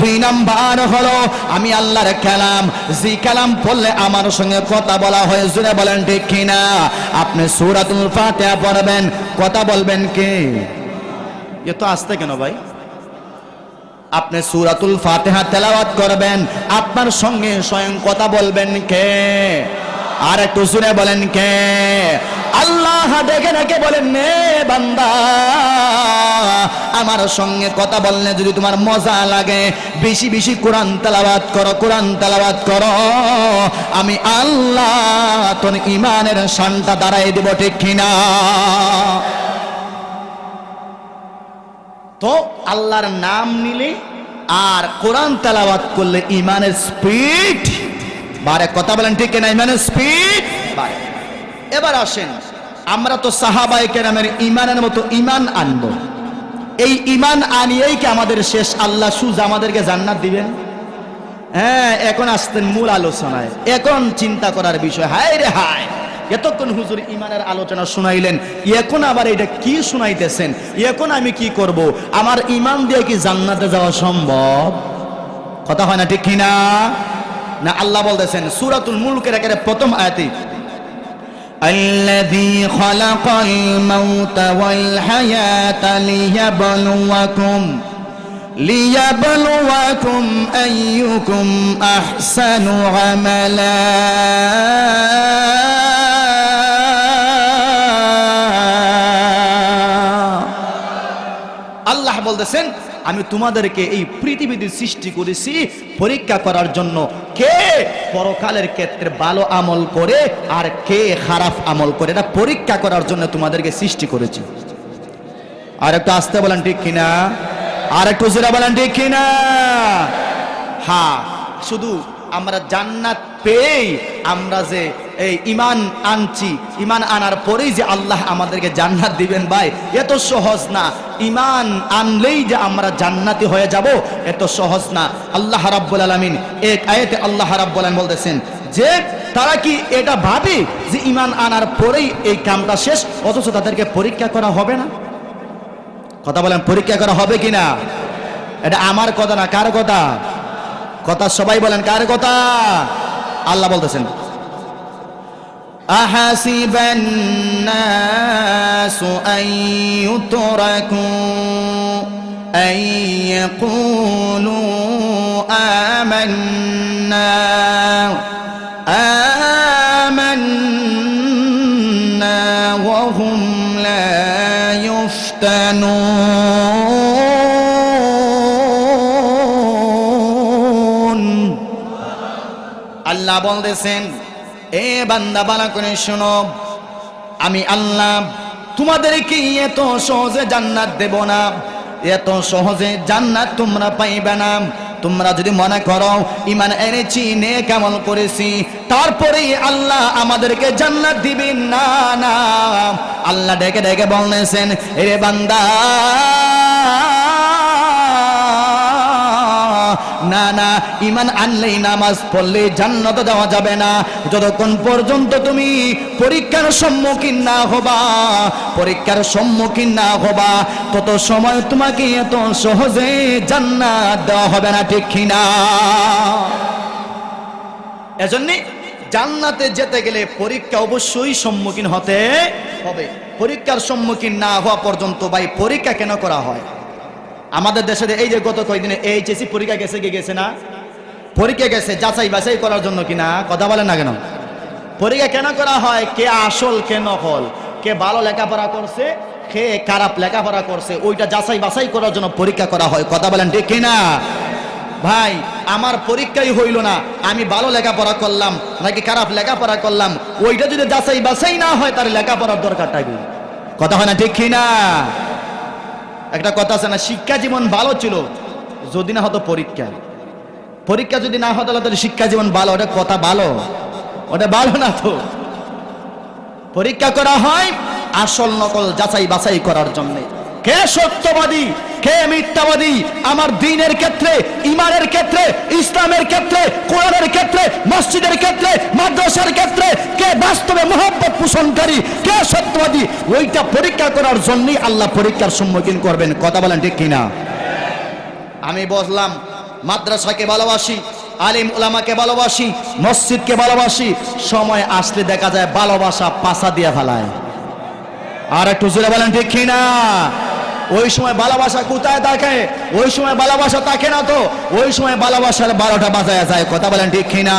2 number হলো আমি আল্লাহর কালাম, যে কালাম পড়লে আমার সঙ্গে কথা বলা হয়। জোরে বলেন ঠিক কিনা? আপনি সূরাতুল ফাতিহা পড়বেন, কথা বলবেন কে? এত আস্তে কেন ভাই? আপনি সূরাতুল ফাতিহা তেলাওয়াত করবেন, আপনার সঙ্গে স্বয়ং কথা বলবেন কে? আর একটু জোরে বলেন কে? আল্লাহ ডেকে ডেকে বলেন, নে বান্দা, আমার সঙ্গে কথা বললে যদি তোমার মজা লাগে, বেশি বেশি কোরআন তেলাওয়াত করো, কোরআন তেলাওয়াত করো, আমি আল্লাহ তোর ঈমানের শানটা দাঁড়াই দেব, ঠিক কিনা? তো আল্লাহর নাম নিলে আর কোরআন তেলাওয়াত করলে ঈমানের স্পিড বাড়ে। কথা বলেন ঠিক কিনা? ঈমানের স্পিড বাড়ে। এবার আসেন, আমরা তো সাহাবায়ে কেরামের ঈমানের মতো ঈমান আনবো। এই ঈমান আনিয়েই কি আমাদের শেষ আল্লাহ সুজ আমাদেরকে জান্নাত দিবেন? হ্যাঁ, এখন আসতেন মূল আলোচনায়। এখন চিন্তা করার বিষয়, হায় রে হায়, এতক্ষণ হুজুর ঈমানের আলোচনা শুনাইলেন, এখন আবার এটা কি শুনাইতেছেন? এখন আমি কি করব? আমার ঈমান দিয়ে কি জান্নাতে যাওয়া সম্ভব? কথা হয় না, ঠিক কিনা? না, আল্লাহ বলতেছেন সূরাতুল মুলকের একেবারে প্রথম আয়াতে, আল্লাযী খালাকাল মাউতা ওয়াল হায়াতা লিয়াবলুয়াকুম আইয়ুকুম আহসানু আমালা। আল্লাহ বলতেছেন আমি তোমাদেরকে এই পৃথিবীতে সৃষ্টি করেছি পরীক্ষা করার জন্য, কে পরকালের ক্ষেত্রে ভালো আমল করে আর কে খারাপ আমল করে, এটা পরীক্ষা করার জন্য তোমাদেরকে সৃষ্টি করেছি। আর একটু আস্তে বলেন ঠিক কিনা? আর একটু জোরে বলেন ঠিক কিনা? হ্যাঁ, শুধু আমরা জান্নাত পেয়ে আমরা যে এই ঈমান আনছি, ঈমান আনার পরেই যে আল্লাহ আমাদেরকে জান্নাত দিবেন, ভাই এত সহজ না। ঈমান আনলেই যে আমরা জান্নাতি হয়ে যাব, এত সহজ না। আল্লাহ রাব্বুল আলামিন এক আয়াতে আল্লাহ রাব্বুল আলামিন বলতেছেন যে তারা কি এটা ভাবে যে ঈমান আনার পরেই এই কামটা শেষ, অথচ তাদেরকে পরীক্ষা করা হবে না? কথা বলেন, পরীক্ষা করা হবে কিনা? এটা আমার কথা না, কার কথা? কথা সবাই বলেন, কার কথা? আল্লাহ বলতেছেন আহাসিবান নাসু আইয়ুতরাকু আইয়াকুলু আমান্না আমান্না ওয়া হুম লা ইফতানুন। আল্লাহ বলতেছেন, এ বান্দা ভালো করে শোনো, আমি আল্লাহ তোমাদেরকে এত সহজে জান্নাত দেব না, এত সহজে জান্নাত তোমরা পাইবে না। তোমরা যদি মনে করো ঈমান এনেছি, নেক আমল করেছি, তারপরে আল্লাহ আমাদেরকে জান্নাত দিবেন, না না। আল্লাহ ডেকে ডেকে বলতেছেন, এ বান্দা, না না, ঈমান আনলেই নামাজ পড়লে জান্নাতে যাওয়া যাবে না। যতক্ষণ পর্যন্ত তুমি পরীক্ষার সম্মুখীন না হবা, পরীক্ষার সম্মুখীন না হবা, তত সময় তোমাকে এত সহজে জান্নাত দেওয়া হবে না, ঠিক কিনা? এজন্য জান্নাতে যেতে গেলে পরীক্ষা অবশ্যই সম্মুখীন হতে হবে। পরীক্ষার সম্মুখীন না হওয়া পর্যন্ত ভাই পরীক্ষা কেন করা হয়? আমাদের দেশে এই যে গত কয়েকদিনে এইচএসসি পরীক্ষা গেছে, কি গেছে না? পরীক্ষা গেছে যাচাই বাছাই করার জন্য কিনা? কথা বলেন না কেন? পরীক্ষা কেন করা হয়? কে আসল কে নকল, কে ভালো লেখাপড়া করছে কে খারাপ লেখাপড়া করছে, ওইটা যাচাই বাছাই করার জন্য পরীক্ষা করা হয়। কথা বলেন ঠিক কিনা? ভাই আমার পরীক্ষাই হইল না, আমি ভালো লেখাপড়া করলাম নাকি খারাপ লেখাপড়া করলাম, ওইটা যদি যাচাই বাছাই না হয় তার লেখাপড়ার দরকারটা কি? কথা হয় না ঠিক কিনা? একটা কথা আছে না, শিক্ষা জীবন ভালো ছিল যদি না হতো পরীক্ষা, পরীক্ষা যদি না হতো তাহলে শিক্ষা জীবন ভালো। ওটা কথা ভালো? ওটা ভালো না তো। পরীক্ষা করা হয় আসল নকল যাচাই বাছাই করার জন্য, কে সত্যবাদী কে মিথ্যাবাদী, আমার দ্বীনের ক্ষেত্রে, ঈমানের ক্ষেত্রে, ইসলামের ক্ষেত্রে, কোরআনের ক্ষেত্রে, মসজিদের ক্ষেত্রে, মাদ্রাসার ক্ষেত্রে কে বাস্তবে মহব্বত পোষণকারী, কে সত্যবাদী, ওইটা পরীক্ষা করার জন্যই আল্লাহ পরীক্ষার সম্মুখীন করবেন। কথা বলেন ঠিক কিনা? আমি বললাম মাদ্রাসাকে ভালোবাসি, আলিম উলামাকে ভালোবাসি, মসজিদকে ভালোবাসি, সময় আসলে দেখা যায় ভালোবাসা পাছা দিয়ে ফেলায়। আর একটু জোরে বলেন ঠিক কিনা? ওই সময় ভালোবাসা কোথায় থাকে? ওই সময় ভালোবাসা থাকে না তো, ওই সময় ভালোবাসার 12টা বাজায় যায়। কথা বলেন ঠিক কিনা?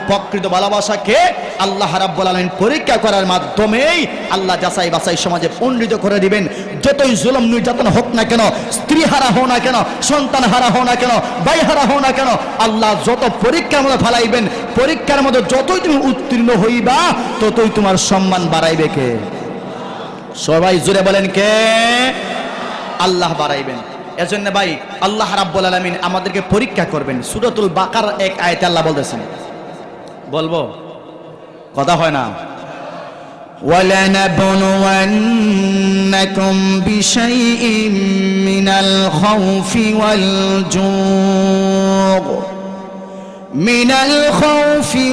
প্রকৃত ভালোবাসাকে আল্লাহ রাব্বুল আলামিন পরীক্ষা করার মাধ্যমেই আল্লাহ যাচাই বাছাই সমাজে পণ্ডিত করে দিবেন। যতই জুলুম নির্যাতন হোক না কেন, স্ত্রী হারা হও না কেন, সন্তান হারা হও না কেন, ভাই হারা হও না কেন, আল্লাহ যত পরীক্ষার মধ্যে ফেলাইবেন, পরীক্ষার মধ্যে যতই তুমি উত্তীর্ণ হইবা ততই তোমার সম্মান বাড়াইবে কে? সবাই জুড়ে বলেন কে? আল্লাহ বাড়াইবেন। এজন্য ভাই আল্লাহ রাব্বুল আলামিন আমাদেরকে পরীক্ষা করবেন। সূরাতুল বাকার এক আয়াতে আল্লাহ বলতেছেন, বলবো কথা হয় না, وَلَنَبْلُوَنَّكُمْ بِشَيْءٍ مِّنَ الْخَوْفِ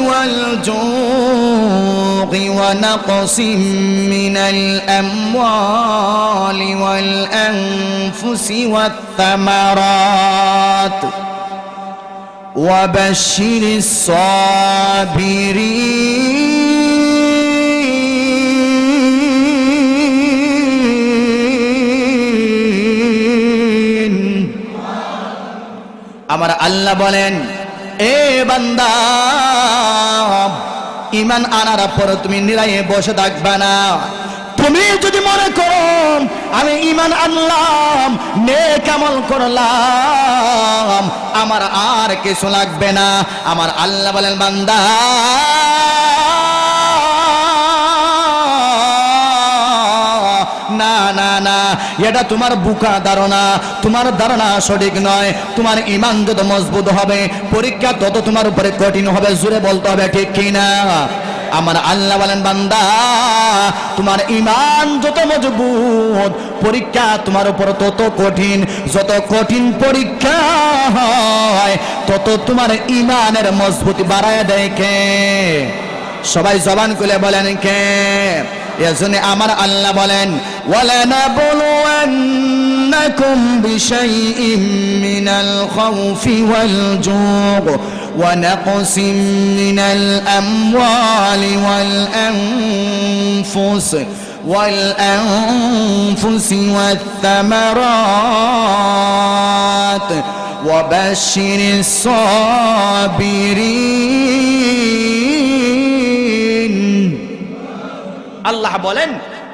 وَالْجُوعِ وَنَقْصٍ مِّنَ الْأَمْوَالِ وَالْأَنفُسِ وَالثَّمَرَاتِ وَبَشِّرِ الصَّابِرِينَ। আমার আল্লাহ বলেন, এ বান্দা, ঈমান আনার পর তুমি নিরায়ে বসে থাকবে না। তুমি যদি মনে করো আমি ঈমান আনলাম, নেক আমল করলাম, আমার আর কিছু লাগবে না, আমার আল্লাহ বলেন বান্দা, না না না, এটা তোমার বুকা ধারণা, তোমার ধারণা সঠিক নয়। তোমার ঈমান যত মজবুত হবে, পরীক্ষা তত তোমার উপরে কঠিন হবে। জোরে বলতে হবে ঠিক কিনা? আমার আল্লাহ বলেন বান্দা, তোমার ঈমান যত মজবুত, পরীক্ষা তোমার উপর তত কঠিন। যত কঠিন পরীক্ষা হয় তত তোমার ঈমানের মজবুতি বাড়ায় দেয় কে? সবাই জবান খুলে বলেন কে? এজন্য আমার আল্লাহ বলেন, وَلَنَبْلُوَنَّكُمْ بِشَيْءٍ مِّنَ الْخَوْفِ وَالْجُوعِ وَنَقْصٍ مِّنَ الْأَمْوَالِ وَالْأَنفُسِ وَالثَّمَرَاتِ وَبَشِّرِ الصَّابِرِينَ। আল্লাহ বলেন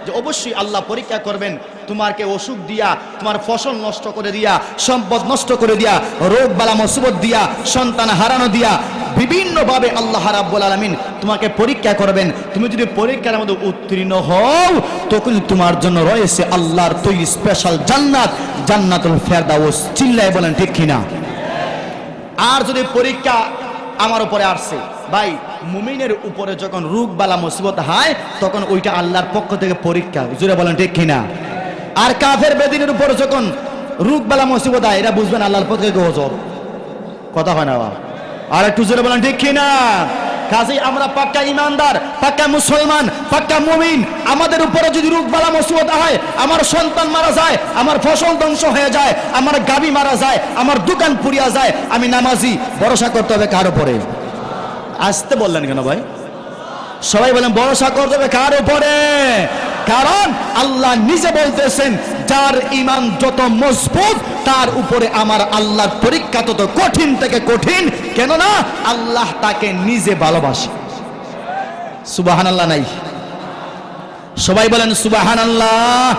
যে অবশ্যই আল্লাহ পরীক্ষা করবেন। তোমাকে অসুখ দিয়া, তোমার ফসল নষ্ট করে দিয়া, সম্পদ নষ্ট করে দিয়া, রোগ বালা মুসিবত দিয়া, সন্তান হারানো দিয়া, বিভিন্ন ভাবে আল্লাহ রাব্বুল আলামিন তোমাকে পরীক্ষা করবেন। তুমি যদি পরীক্ষার মধ্যে উত্তীর্ণ হও, তখন তোমার জন্য রয়েছে আল্লাহর তৈরি স্পেশাল জান্নাত, জান্নাতুল ফেরদাউস। চিল্লায় বলেন ঠিক কিনা? আর যদি পরীক্ষা আমার উপরে আসছে, ভাই মুমিনের উপরে যখন রোগ বালা মুসিবত হয়, তখন ওইটা আল্লাহর পক্ষ থেকে পরীক্ষা। জোরে বলেন ঠিক কিনা? আর কাফের বেদিনের উপরে যখন রোগ বালা মুসিবত হয়, এটা বুঝবেন আল্লাহর পক্ষ থেকে গজব। কথা হয় না? আর একটু জোরে বলেন ঠিক কিনা? কাজেই আমরা পাক্কা ইমানদার, পাক্কা মুসলমান, পাক্কা মুমিন। আমাদের উপরে যদি রোগ বালা মুসিবত হয়, আমার সন্তান মারা যায়, আমার ফসল ধ্বংস হয়ে যায়, আমার গাবি মারা যায়, আমার দোকান পুড়িয়া যায়, আমি নামাজি, ভরসা করতে হবে কার উপরে? আসতে বললেন কেন ভাই? সবাই বলেন ভরসা করতে হবে কার উপরে? কারণ আল্লাহ নিজে বলতেছেন, যার ঈমান যত মজবুত তার উপরে আমার আল্লাহর পরীক্ষা তত কঠিন থেকে কঠিন। কেননা আল্লাহ তাকে নিজে ভালোবাসে। সুবহানাল্লাহ নাই? সবাই বলেন সুবহানাল্লাহ।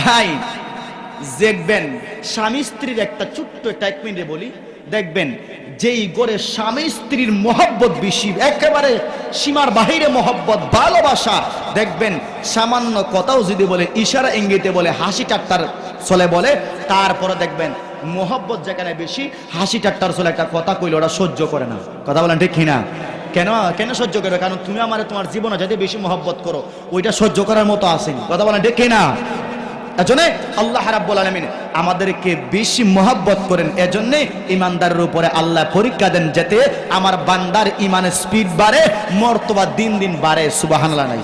ভাই দেখবেন স্বামী স্ত্রীর একটা ছোট্ট একটা, 1 মিনিটে বলি, দেখবেন যেই গড়ে স্বামী স্ত্রীর মহব্বত বেশি, একেবারে সীমার বাহিরে মহব্বত, ভালোবাসা, দেখবেন সামান্য কথাও যদি বলে, ইশারা ইঙ্গিতে বলে, হাসি ঠাট্টার চলে বলে, তারপরে দেখবেন মহব্বত যেখানে বেশি, হাসি ঠাট্টার চলে একটা কথা কইলে ওরা সহ্য করে না। কথা বলেন ঠিক কিনা? কেন কেন সহ্য করবে? কারণ তুমি আমার তোমার জীবনে যদি বেশি মহব্বত করো, ওইটা সহ্য করার মতো আসেনি। কথা বলেন ঠিক কিনা? এজন্য আল্লাহ রাব্বুল আলামিন আমাদেরকে বেশি মহব্বত করেন। এজন্য ইমানদারের উপরে আল্লাহ পরীক্ষা দেন, যাতে আমার বান্দার ইমানের স্পিড বাড়ে, মর্তবা দিন দিন বাড়ে। সুবহানাল্লাহ নাই?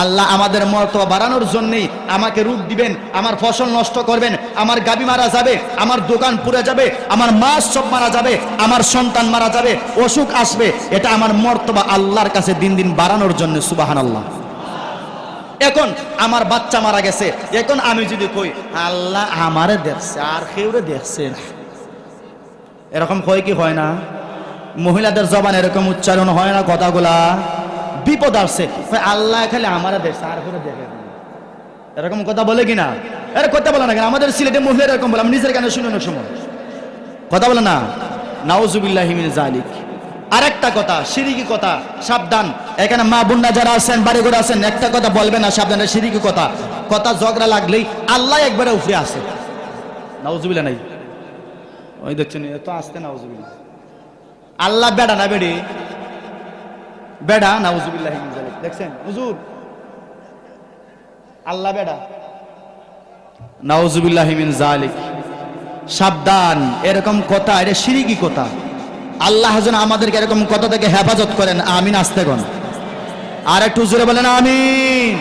আল্লাহ আমাদের মর্তবা বাড়ানোর জন্যই আমাকে রূপ দিবেন, আমার ফসল নষ্ট করবেন, আমার গাবি মারা যাবে, আমার দোকান পুড়ে যাবে, আমার মাছ সব মারা যাবে, আমার সন্তান মারা যাবে, অসুখ আসবে। এটা আমার মর্তবা আল্লাহর কাছে দিন দিন বাড়ানোর জন্য। সুবহানাল্লাহ। এখন আমার বাচ্চা মারা গেছে, এখন আমি যদি কই আল্লাহ আমারে দেখছে আর কেউরে দেখছে না, এরকম হয় কি হয় না? মহিলাদের জবান এরকম উচ্চারণ হয় না কথাগুলা? বিপদ আসছে, আল্লাহ খালি আমারে দেখছে আর কেউ দেখে না, এরকম কথা বলে কিনা? এর কথা বলে না কেন? আমাদের সিলেটে মহিলা এরকম বলে, আমি নিজের কানে শুনে অনেক সময় কথা বলে না। নাউজুবিল্লাহি মিন যালিক। আরেকটা কথা, শিরকি কথা, সাবধান। এখানে মা বোনরা যারা আছেন, বাড়ি ঘরে আছেন, একটা কথা বলবেন না, সাবধান। শিরকি কথা, কথা ঝগড়া লাগলেই আল্লাহ একবারে উপরে আসে। নাউজুবিল্লাহ নাই, ওই দেখছেন এত আসতে। নাউজুবিল্লাহ। আল্লাহ বেড়া না বেড়ে? বেড়া। নাউজুবিল্লাহি মিন যালিক। দেখছেন হুজুর, আল্লাহ বেড়া। নাউজুবিল্লাহি মিন যালিক। সাবধান, এরকম কথা এটা শিরকি কথা। আল্লাহ যেন আমাদেরকে এরকম কথা থেকে হেফাজত করেন। আমিন। আসতে গন আর একটু জোরে বলেন আমিন।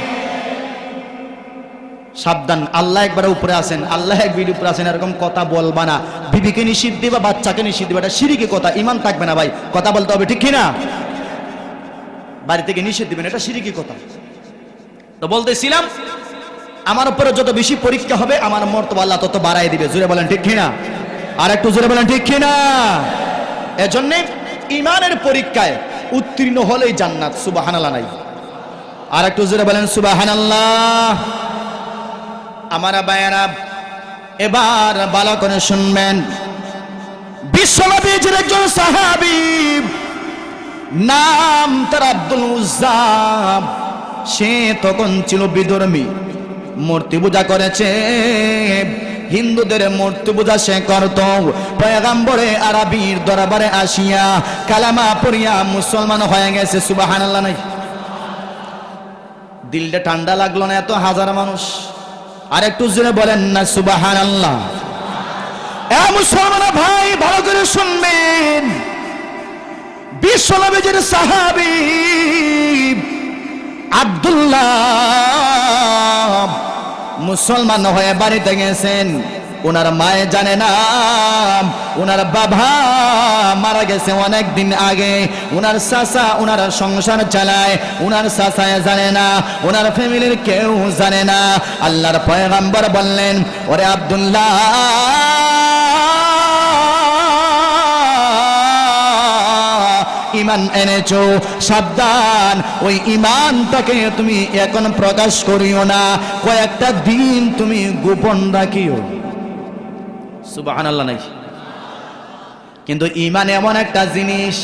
সাবধান, আল্লাহ একবার উপরে আছেন, আল্লাহ একবার উপরে আছেন, এরকম কথা বলবা না। বিবিকে নিষিদ্ধ দিবা, বাচ্চাকে নিষিদ্ধ দিবা, এটা শিরকি কথা। ঈমান থাকবে না ভাই, কথা বলতে হবে, ঠিক কিনা? বাড়ি থেকে নিষেধ দিবেন, এটা শিরকি কথা। তো বলতেছিলাম, আমার উপরে যত বেশি পরীক্ষা হবে আমার মর্তবা আল্লাহ তত বাড়াই দিবে। জোরে বলেন ঠিক কিনা? আর একটু জোরে বলেন ঠিক কিনা? এজন্য ঈমানের পরীক্ষায় উত্তীর্ণ হলেই জান্নাত। সুবহানাল্লাহ নাই? আর একটু জোরে বলেন সুবহানাল্লাহ। আমার ভাইয়েরা, এবার ভালো করে শুনবেন। বিশ্বনবীর একজন সাহাবী, নাম তার আব্দুল উজ্জা। সে তখন ছিল বিধর্মী, মূর্তি পূজা করেছে, হিন্দুদের মূর্তি পূজা সে করত। পয়গম্বরে আরবীর দরবারে আসিয়া কালেমা পড়িয়া মুসলমান হয়ে গেছে। সুবহানাল্লাহ নাই? দিলটা ঠান্ডা লাগলো না? এত হাজার মানুষ, আর একটু জোরে বলেন না সুবহানাল্লাহ। এ মুসলমান ভাই, ভালো করে শুনবেন। বিশ্বনবীর সাহাবী আব্দুল্লাহ মুসলমান হয়ে বাড়িতে গেছেন। ওনার মায়ে জানে না, ওনার বাবা মারা গেছে অনেক দিন আগে। ওনার চাচা ওনার সংসার চালায়, ওনার চাচায় জানে না, ওনার ফ্যামিলির কেউ জানে না। আল্লাহর পয়গম্বর বললেন, ওরে আব্দুল্লাহ, ঈমান এনেছো, সাবধান, ওই ঈমানটাকে তুমি এখন প্রকাশ করিও না, কয়েকটা দিন তুমি গোপন রাখিও। সুবহানাল্লাহ নাই? কিন্তু ঈমান এমন একটা জিনিস,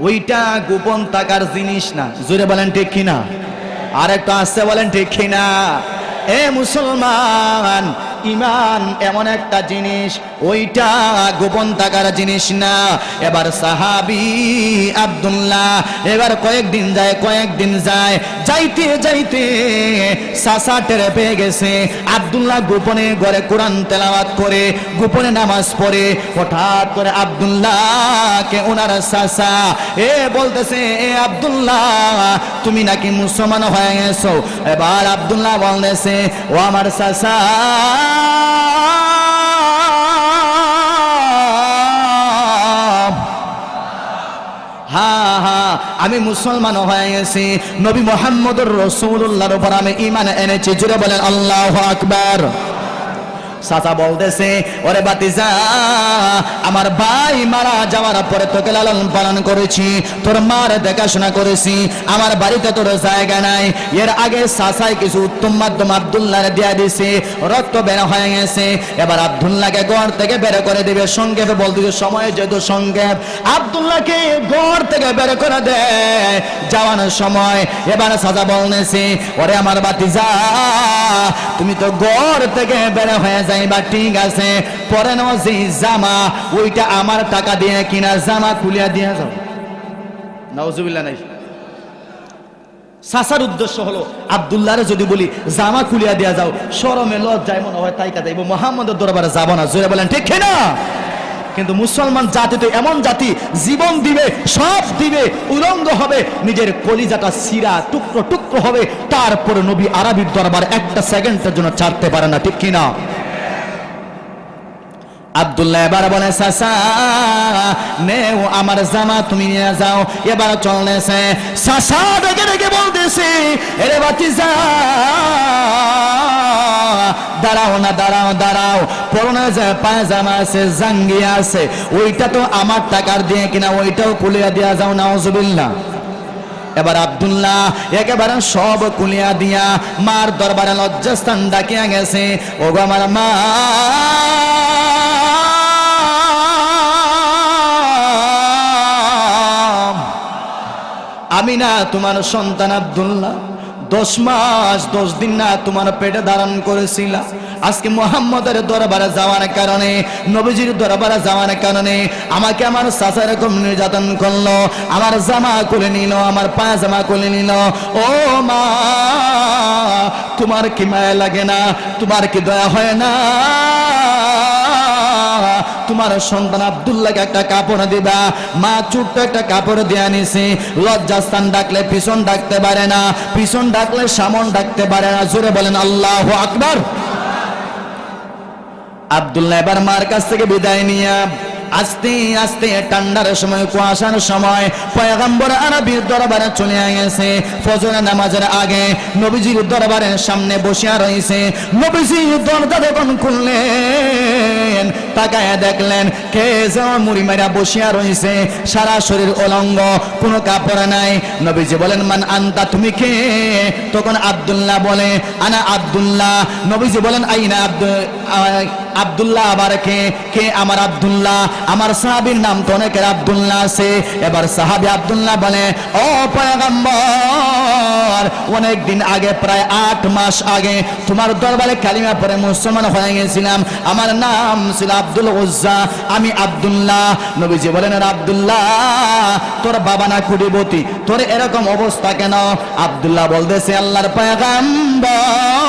ওইটা গোপন থাকার জিনিস না। জোরে বলেন ঠিক কিনা? আর একটু আস্তে বলেন ঠিক কিনা? এ মুসলমান, ঈমান এমন একটা জিনিস, ওইটা গোপন থাকার জিনিস না। এবার সাহাবী আব্দুল্লাহ এবার কয়েকদিন যায়, যাইতে যাইতে চাচা টেরে পেয়ে গেছে আব্দুল্লাহ গোপনে ঘরে কোরআন তেলাওয়াত করে, গোপনে নামাজ পড়ে। হঠাৎ করে আব্দুল্লাহকে ওনার চাচা বলতেছে, এ আব্দুল্লাহ, তুমি নাকি মুসলমান হয়ে গেছো? এবার আব্দুল্লাহ বলতেছে, ও আমার চাচা, আমি মুসলমান হয়ে গেছি, নবী মুহাম্মদুর রাসূলুল্লাহর উপর আমি ঈমান এনেছি। জোরে বলেন আল্লাহু আকবার। চাচা বলতেছে, ওরে বাতিজা, আমার ভাই মারা যাওয়ার পরে তোকে লালন পালন করেছি, তোর মার দেখাশোনা করেছি, আমার বাড়িতে তোর জায়গা নাই। এর আগে চাচাই কিছু উত্তম মাধ্যম আব্দুল্লাহরে দিয়ে দিছে, রক্ত বের হয়ে গেছে। এবার আব্দুল্লাহকে ঘর থেকে বের করে দিবে। সংক্ষেপে বলতেছে, সময় যেহেতু সংক্ষেপ, আব্দুল্লাহকে ঘর থেকে বের করে দেয় যাওয়ানোর সময়। এবার চাচা বলতেছে, ওরে আমার বাতিজা, তুমি তো ঘর থেকে বের হয়ে যাইবা, ঠিক আছে, পরে নাও যে জামা, ওইটা আমার টাকা দিয়ে কিনা জামা খুলিয়া দিয়ে যাও। নাউজুবিল্লাহ নাই? চাচার উদ্দেশ্য হলো আব্দুল্লাহরে যদি বলি জামা খুলিয়া দিয়া যাও, শরমে লজ্জায় মনে হয় তাই কাদাইব, মুহাম্মদের দরবারে যাব না। জোরে বলেন ঠিক কিনা? কিন্তু মুসলমান জাতি তো এমন জাতি, জীবন দিবে, সব দিবে, উলঙ্গ হবে, নিজের কলিজাটা সিরা টুকরো টুকরো হবে, তারপরে নবী আরবির দরবার একটা সেকেন্ডের জন্য ছাড়তে পারে না, ঠিক কিনা? আব্দুল্লাহ এবার বলে চাচা নেও আমার জামা তুমি নিয়ে যাও। এবার চলতেছে, চাচা ডেকে ডেকে বলতেছে এরে বাতিজা দাঁড়াও না, দাঁড়াও দাঁড়াও, পরনে যে পায়জামা আছে, জাঙ্গিয়া আছে, ওইটা তো আমার টাকার দিয়ে কিনা, ওইটাও কুলিয়া দিয়া যাও, নাউজুবিল্লাহ। এবার আব্দুল্লাহ একেবারে সব কুলিয়া দিয়া মার দরবারে লজ্জাস্থান ডাকিয়া গেছে। ওগো আমার মা, আমি না তোমার সন্তান আব্দুল্লাহ, 10 মাস 10 দিন না তোমার পেটে ধারণ করেছিলাম। আজকে মুহাম্মদের দরবারে যাওয়ার কারণে, নবীজির দরবারে যাওয়ার কারণে আমাকে আমার চাচা এরকম নির্যাতন করলো, আমার জামা খুলে নিল, আমার পায়জামা খুলে নিল। ও মা, তোমার কি মায়া লাগে না? তোমার কি দয়া হয় না? তোমার সন্তান আব্দুল্লাহকে একটা কাপড় দিবা। মা ছোট্ট একটা কাপড় দিয়ে আনিছে। লজ্জাস্থান ডাকলে পিছন ডাকতে পারে না, পিছন ডাকলে সামন ডাকতে পারে না। জোরে বলেন আল্লাহু আকবার। আব্দুল্লাহ এবার মার কাছ থেকে বিদায় নিয়ে আস্তে আস্তে ঠান্ডার সময়, কুয়াশার সময় পয়গম্বর আরবির দরবারে চলে গেছে। ফজরের নামাজের আগে নবীজির দরবারের সামনে বসিয়া রয়েছে। নবীজি দরজা যখন খুললেন, তাকায় দেখলেন কে যেন মুড়ি মারা বসিয়া রয়েছে, সারা শরীর উলঙ্গ, কোনো কাপড় নাই। নবীজি বলেন মান আনতা, তুমি কে? তখন আব্দুল্লাহ বলে আনা আব্দুল্লাহ। নবীজি বলেন আইনা আব্দুল্লাহ আবার কে? কে আমার আব্দুল্লাহ? আমার সাহাবীর নাম তো অনেকের আব্দুল্লাহ আছে। এবার সাহাবী আব্দুল্লাহ বলে ও পয়গম্বর, অনেক দিন আগে, প্রায় 8 মাস আগে তোমার দরবারে কালিমা পড়ে মুসলমান হয়ে গেছিলাম। আমার নাম ছিল আব্দুল উজ্জা, আমি আব্দুল্লাহ। নবীজি বলেন আব্দুল্লাহ, তোর বাবা না কুটিপতি, তোর এরকম অবস্থা কেন? আব্দুল্লাহ বলতেছে আল্লাহর পয়গম্বর,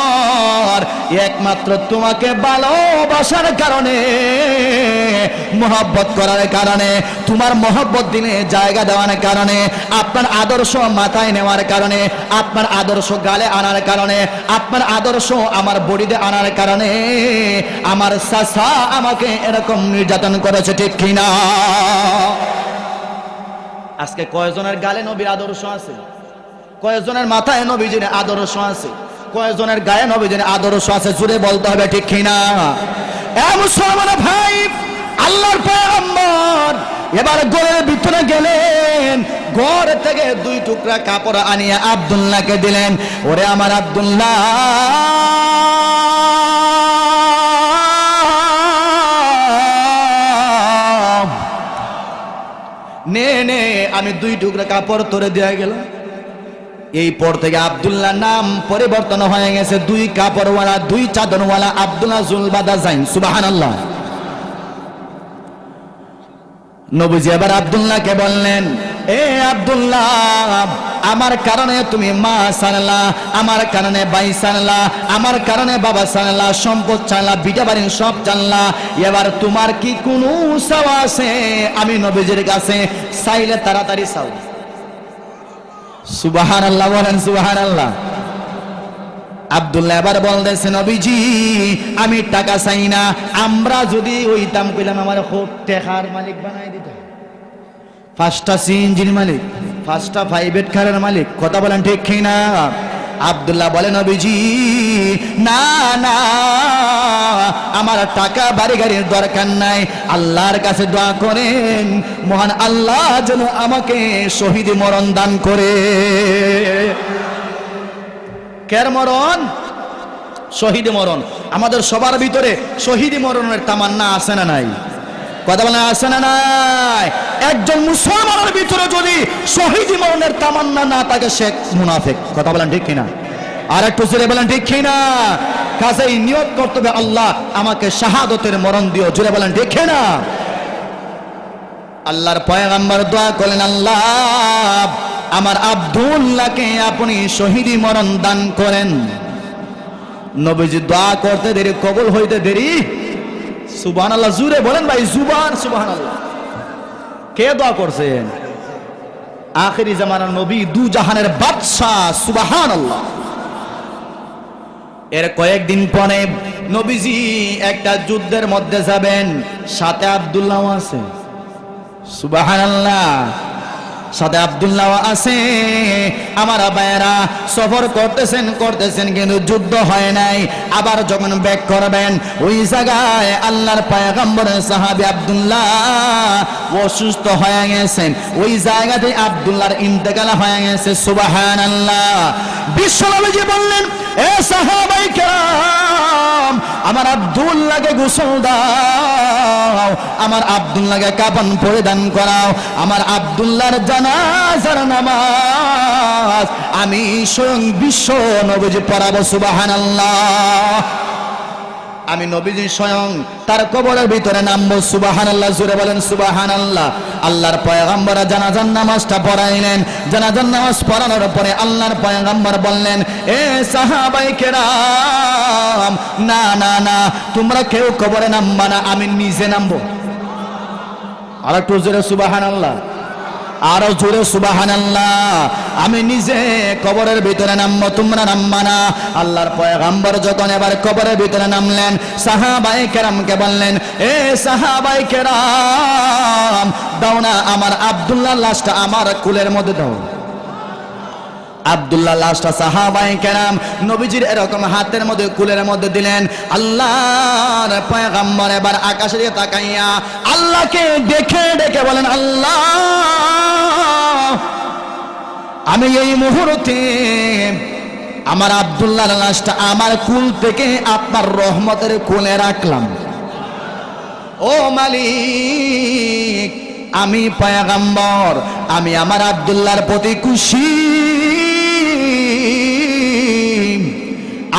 একমাত্র তোমাকে ভালোবাসার কারণে, মহব্বত করার কারণে, তোমার মহব্বত দিনে জায়গা দেওয়ার কারণে, আপনার আদর্শ মাথায় নেওয়ার কারণে, আপনার আদর্শ গালে আনার কারণে, আপনার আদর্শ আমার বডিতে আনার কারণে আমার চাচা আমাকে এরকম নির্যাতন করেছে, ঠিক কিনা? আজকে কয়জনের গালে নবীর আদর্শ আছে? কয়জনের মাথায় নবীজির আদর্শ আছে? কয়জনের গায়ে নবীজির আদর্শ আছে? জুড়ে বলতে হবে, ঠিক কিনা? এ মুসলমান ভাই, আল্লাহর পয়গম্বর এবার ঘরের ভিতরে গেলেন। ঘর থেকে 2 টুকরা কাপড় আনিয়ে আব্দুল্লাহকে দিলেন। ওরে আমার আব্দুল্লাহ, নে নে, আমি 2 টুকরা কাপড় তোরে দিয়ে গেলাম। এই পর থেকে আব্দুল্লাহ নাম পরিবর্তন হয়ে গেছে, 2 কাপড়ওয়ালা, 2 চাদরওয়ালা, আব্দুল্লাহ জুলবাদা জাইন। সুবহানাল্লাহ। নবীজি এবার আব্দুল্লাহকে বললেন, এ আব্দুল্লাহ, আমার কারণে তুমি মা ছাড়লা, আমার কারণে ভাই ছাড়লা, আমার কারণে বাবা ছাড়লা, সম্পদ ছাড়লা, বিটা বাড়ি সব ছাড়লা। এবার তোমার কি কোনো চাওয়া আছে? আমি নবীজির কাছে চাইলে তাড়াতাড়ি চাও। সুবহানাল্লাহ বলেন, সুবহানাল্লাহ। আব্দুল্লাহ এবার বলতেছে নবীজি, আমি টাকা চাই না। আমরা যদি হইতাম কইলাম আমার খুব টেকার মালিক বানাই দিত, 5টা সিএনজির মালিক, 5টা প্রাইভেট কারের মালিক। কথা বলেন ঠিক কিনা? আব্দুল্লাহ বলে নবীজি, না না, আমার টাকা বাড়ি গাড়ির দরকার নাই। আল্লাহর কাছে দোয়া করেন, মহান আল্লাহ যেন আমাকে শহীদ মরণ দান করে। কের মরণ? শহীদ মরণ। আমাদের সবার ভিতরে শহীদ মরণের তামান্না আছে না নাই? কথা বলেন, আছে না নাই? একজন মুসলমানের ভিতরে যদি শহীদ মরণের তামান্না না থাকে, সে মুনাফিক। কথা বলেন ঠিক কিনা? আর একটু জোরে বলেন ঠিক কিনা? কাজেই নিয়ত করতে হবে, আল্লাহ আমাকে শাহাদতের মরণ দিও। জোরে বলেন ঠিক কিনা? আল্লাহর পয়গম্বর দোয়া করলেন, আল্লাহ আমার আব্দুল্লাহকে আপনি শহীদ মরণ দান করেন। নবীজি দোয়া করতে দেরি, কবুল হইতে দেরি সুবহানাল্লাহ, জুড়ে বলেন ভাই, সুবহানাল্লাহ। কে দোয়া করছেন? আখেরি জামানার নবী, দু জাহানের বাদশাহ, সুবহানাল্লাহ। এর কয়েকদিন পরে নবীজি একটা যুদ্ধের মধ্যে যাবেন, সাথে আব্দুল্লাহ আছে, সুবহানাল্লাহ, সাথে আব্দুল্লাহ আছে। আমার ভাইয়েরা সফর করতেছেন কিন্তু যুদ্ধ হয় নাই। আবার যখন ব্যাক করবেন ওই জায়গায় আল্লাহর পয়গম্বরের সাহাবী আব্দুল্লাহ অসুস্থ হয়ে গেছেন, ওই জায়গাতে আব্দুল্লাহর ইন্তেকাল হয়ে গেছে, সুবহানাল্লাহ। বিশ্বনবীজি বললেন, এ সাহাবায়ে কেরাম, আমার আব্দুল্লাহকে গোসল দাও, আমার আব্দুল্লাহকে কাফন পরিধান করাও, আমার আব্দুল্লাহর জানাজার নামাজ আমি স্বয়ং বিশ্ব নবীজি পড়াবো, সুবহানাল্লাহ। আমি নবীজি স্বয়ং তার কবরের ভিতরে নামবো, সুবহানাল্লাহ, জোরে বলেন সুবহানাল্লাহ। আল্লাহর পয়গম্বর জানাজার নামাজটা পড়াইলেন। জানাজার নামাজ পড়ানোর পরে আল্লাহর পয়গম্বর বললেন, এ সাহাবায়ে কেরাম, না না না, তোমরা কেউ কবরে নামবা না, আমি নিজে নামবো। আর একটু জোরে সুবহানাল্লাহ, আরো জোরে সুবহানাল্লাহ। আমি নিজে কবরের ভিতরে নামবো, তোমরা নামবা না। আল্লাহর পয়গম্বর যখন এবার কবরের ভিতরে নামলেন, সাহাবায়ে কেরামকে বললেন, এ সাহাবায়ে কেরাম, দাও না আমার আব্দুল্লাহর লাশটা আমার কুলের মধ্যে দাও। আব্দুল্লাহ লাশটা সাহাবায়ে কেরাম নবীজির এরকম হাতের মধ্যে কুলের মধ্যে দিলেন। আল্লাহর পয়গম্বর এবার আকাশে দিকে তাকাইয়া আল্লাহকে ডেকে ডেকে বলেন, আল্লাহ, আমি এই মুহূর্তে আমার আব্দুল্লাহর লাশটা আমার কুল থেকে আপনার রহমতের কুলে রাখলাম। ও মালিক, আমি পয়গম্বর, আমি আমার আব্দুল্লাহর প্রতি খুশি,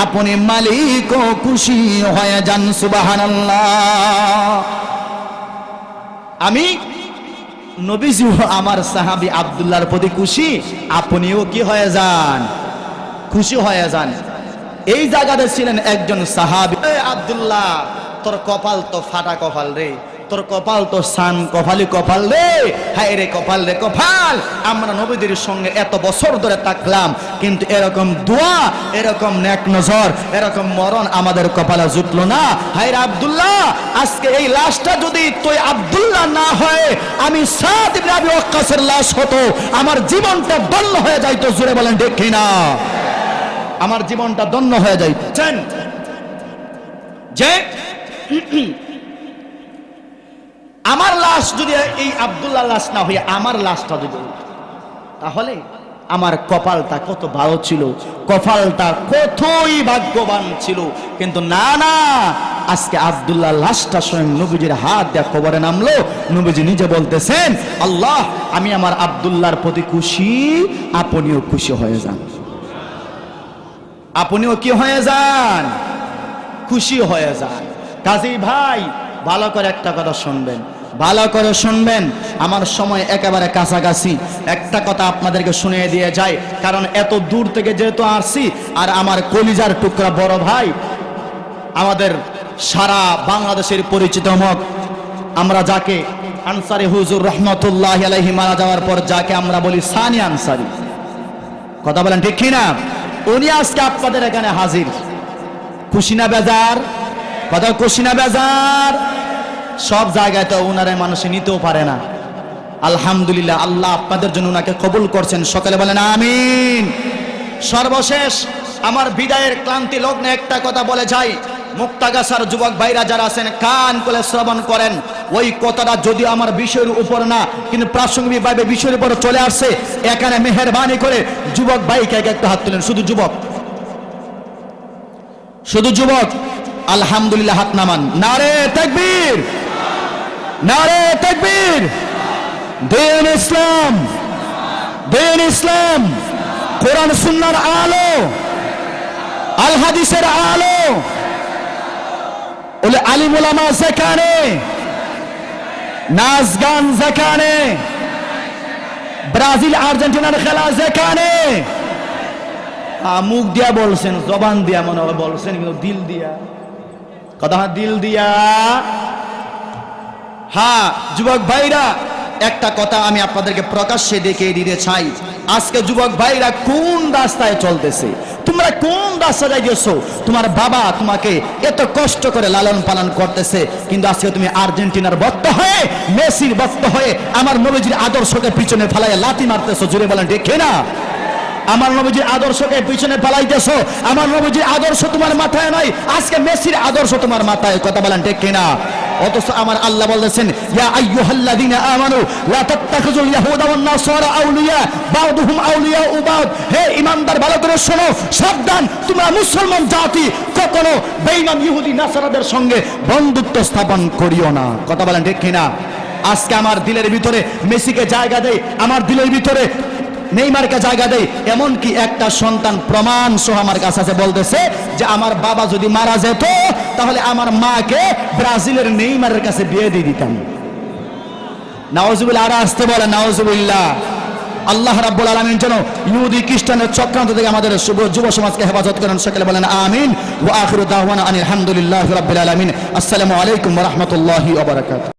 আপনি মালিক ও খুশি হয়ে যান, সুবহানাল্লাহ। আমি নবীজি আমার সাহাবী আব্দুল্লাহর প্রতি খুশি, আপনিও কি হয়ে যান, খুশি হয়ে যান। এই জায়গাতে ছিলেন একজন সাহাবী, আব্দুল্লাহ, তোর কপাল তো ফাটা কপাল রে, তোর কপাল তো সান কপালি কপাল রে, হায় রে কপাল রে কপাল। আমরা নবীদের সঙ্গে এত বছর ধরে থাকলাম, কিন্তু এরকম দোয়া, এরকম নেক নজর, এরকম মরণ আমাদের কপালে জুটলো না। হায় রে আব্দুল্লাহ, আজকে এই লাশটা যদি তুই আব্দুল্লাহ না হয়, আমি সাদ ইবনে আবি ওয়াক্কাসের লাশ হতো, আমার জীবনটা ধন্য হয়ে যাইতো, জোরে বলেন ঠিক কিনা? আমার জীবনটা ধন্য হয়ে যাইতেন। যে আমার লাশ যদি এই আব্দুল্লাহ লাশ না হয়ে আমার লাশটা যদি, তাহলে আমার কপালটা কত ভালো ছিল, কপালটা কতই ভাগ্যবান ছিল। কিন্তু না না, আজকে আব্দুল্লাহ লাশটা স্বয়ং নবীজির হাত দিয়ে কবরে নামলো। নবীজি নিজে বলতেছেন, আল্লাহ, আমি আমার আব্দুল্লাহর প্রতি খুশি, আপনিও খুশি হয়ে যান, আপনিও কি হয়ে যান, খুশি হয়ে যান। কাজী ভাই, ভালো করে একটা কথা শুনবেন, ভালো করে শুনবেন, আমার সময় একেবারে কাছাকাছি। একটা কথা আপনাদেরকে শুনিয়ে দিয়ে যাই, কারণ এত দূর থেকে যেহেতু আসছি, আর আমার কলিজার টুকরা বড় ভাই, আমাদের সারা বাংলাদেশের পরিচিত মুখ, আমরা যাকে আনসারি হুজুর রহমতুল্লাহ আলাইহি মারা যাওয়ার পর যাকে আমরা বলি সানি আনসারি, কথা বলেন ঠিক কিনা? উনি আজকে আপনাদের এখানে হাজির। খুশি না বেজার? কথা, খুশি না বেজার? সব জায়গায় তো উনারে মানুষে নিতেও পারে না। আলহামদুলিল্লাহ, আল্লাহ আপনাদের জন্য উনাকে কবুল করছেন, সকালে বলেন আমিন। সর্বশেষ আমার বিদায়ের ক্লান্তি লগ্নে একটা কথা বলে যাই, মুক্তাগাছার যুবক ভাইরা যারা আছেন, কান করে শ্রবণ করেন। ওই কথাটা যদি আমার বিষয়ের উপর না, কিন্তু প্রাসঙ্গিকভাবে বিষয়ের উপর চলে আসছে, এখানে মেহেরবানি করে যুবক ভাইকে একটা হাত তুলেন, শুধু যুবক, শুধু যুবক। আলহামদুলিল্লাহ, হাত নামান। নারে তাকবীর, নারে তাকবীর। দিন ইসলাম, দিন ইসলাম, কোরআন সুন্নাহর আলো, আল হাদিসের আলো, ওলে আলিম উলামা যেখানে, নাচ গান যেখানে, ব্রাজিল আর্জেন্টিনার খেলা যেখানে, মুখ দিয়া বলছেন, জবান দিয়া মনে হয় বলছেন, কিন্তু দিল দিয়া কথা দিল দিয়া। হ্যাঁ যুবক ভাইরা, একটা কথা আমি আপনাদেরকে প্রকাশ্যে দেখিয়ে দিতে চাই। আজকে যুবক ভাইরা কোন রাস্তায় চলতেছে, তোমরা কোন রাস্তায় যাইতেছো? তোমার বাবা তোমাকে এত কষ্ট করে লালন পালন করতেছে, কিন্তু আজকে তুমি আর্জেন্টিনার ভক্ত হয়ে, মেসির ভক্ত হয়ে আমার নবীজির আদর্শকে পিছনে ফেলাইয়া লাথি মারতেছো। জুড়ে বলেন ঠিক না? আমার নবীজির আদর্শকে পিছনে ফেলাইতেছো। আমার নবীজির আদর্শ তোমার মাথায় নাই, আজকে মেসির আদর্শ তোমার মাথায়। কথা বলেন ঠিক কিনা? অথচ আমার আল্লাহ বলতেছেন, ইয়া আইয়ুহাল্লাযীনা আমানু লা তাত্তাখিযুল ইয়াহুদা ওয়ান নাসারা আউলিয়া বা'দুহুম আউলিয়া বা'দ। হে ঈমানদার, ভালো করে শোনো, সাবধান, তোমরা মুসলমান জাতি কখনো বেঈমান ইহুদি নাসারাদের সঙ্গে বন্ধুত্ব স্থাপন করিও না। কথা বলেন ঠিক কিনা? আজকে আমার দিলের ভিতরে মেসিকে জায়গা দেই, আমার দিলের ভিতরে নেইমারকে জায়গা দেয়। এমনকি একটা সন্তান প্রমাণ সহ আমার কাছে আছে, বলতেছে যে আমার বাবা যদি মারা যেত তাহলে আমার মাকে ব্রাজিলের নেইমারের কাছে বিয়ে দিয়ে দিতাম। নাউজুবিল্লাহ। আর আসতে বলে নাউজুবিল্লাহ। আল্লাহ রাব্বুল আলামিন যেন ইহুদি খ্রিস্টানের চক্রান্ত থেকে আমাদের যুব সমাজকে হেফাজত করেন। সকলে বলেন আমিন। ওয়া আখিরু দাওয়ানা আনিল হামদুলিল্লাহি রাব্বিল আলামিন। আসসালামু আলাইকুম ওয়া রাহমাতুল্লাহি ওয়া বারাকাতুহু।